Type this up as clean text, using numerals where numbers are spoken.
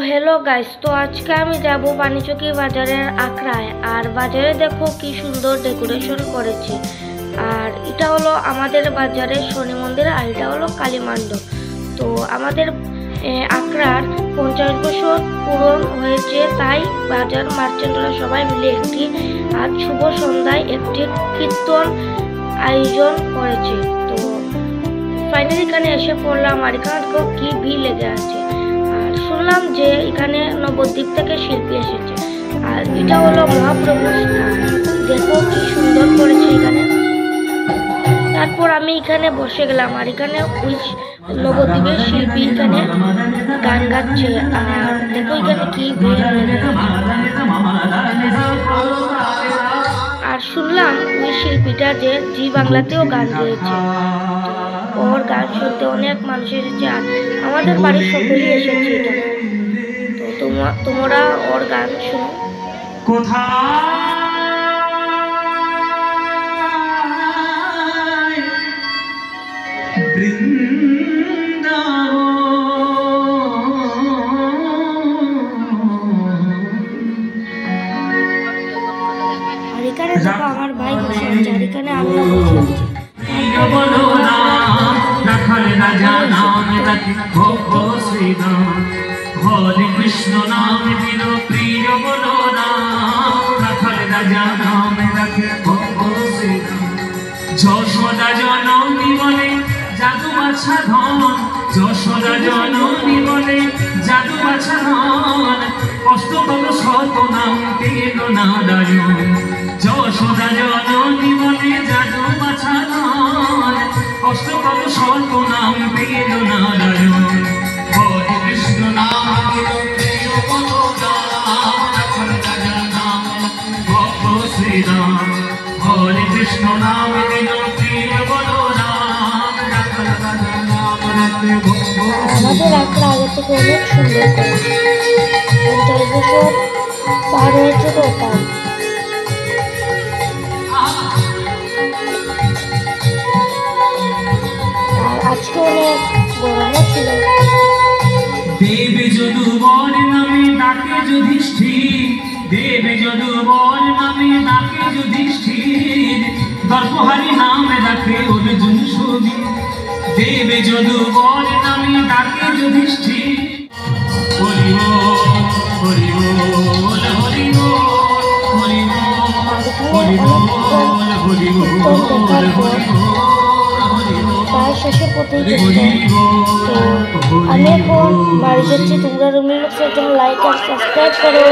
Hello guys, तो आज के আমি যাব বাণিজ্যকি বাজারের আখড়ায়। আর বাজারে দেখো কি সুন্দর ডেকোরেশন করেছে। আর এটা হলো আমাদের বাজারের শনি মন্দির, আর এটা হলো কালী মণ্ডপ। তো আমাদের আখড়ার 50 বছর পূরণ হয়েছে, তাই বাজার মার্চেন্টরা সবাই মিলে একটি আজ শুভ সন্ধ্যায় একটি কীর্তন আয়োজন করেছে। তো ফাইনালি এখানে এসে পড়লাম, আর এখানে কি ভিড় লেগে আছে। আর শুনলাম যে এখানে নবদ্বীপ থেকে শিল্পী এসেছে, আর এটা হলো মহাপ্রভুর স্থান। দেখো কি সুন্দর করেছে এখানে। তারপর আমি এখানে বসে গেলাম, আর এখানে ওই নবদ্বীপের শিল্পী এখানে গান গাচ্ছে। আর দেখো এখানে কি ভিড় লেগে আছে। আর শুনলাম ওই শিল্পীটা যে জি বাংলাতেও গান গেয়েছে। ওর গান শুনতে অনেক মানুষ এসেছে, আর আমাদের বাড়ির সকলেই এসেছে এখানে। তো তোমরা ওর গান শুনো। আর এখানে দেখো আমার ভাই বসে আছে, আর এখানে আমিও বসে আছি। হরে কৃষ্ণ নাম দিল প্রিয় বলো রাম, রাখালে রাজা নাম রাখে যশোদা জননী বলে জাদু বাছা ধন, যশোদা জননী বলে জাদু বাছা ধন, অষ্টপদ শত নাম পেল নারায়ণ। যশোদা জননী বলে জাদু বাছা ধন, অষ্টপদ শত নাম পেল নারায়ণ। হরে কৃষ্ণ নাম দিল প্রিয় বলো রাম, রাখালে রাজা নাম ভক্ত শ্রীরাম। হরে কৃষ্ণ নাম দিল প্রিয় বলো রাম, রাখালে রাজা নাম রাখে ভক্ত। আমাদের আখড়া আগে থেকে অনেক সুন্দর করেছে। 50 বছর পার হয়েছে, তো তাই। আর আজকে অনেক গরমও ছিল। দেবে যদুবর নামে ডাকে যুধিষ্ঠির, দেবে যদুবর নামে ডাকে যুধিষ্ঠির, দর্পহারি নামে ডাকে অর্জুন সুবীর। দেবে যদুবর নামে ডাকে যুধিষ্ঠির। হরি বল হরি বল হরি বল হরি বল হরি বল হরি বল হরি বল। প্রায় শেষের পথে তো আমি এখন বাড়ি যাচ্ছি। তোমরা রুমিল জন্য লাইক আর সাবস্ক্রাইব করো।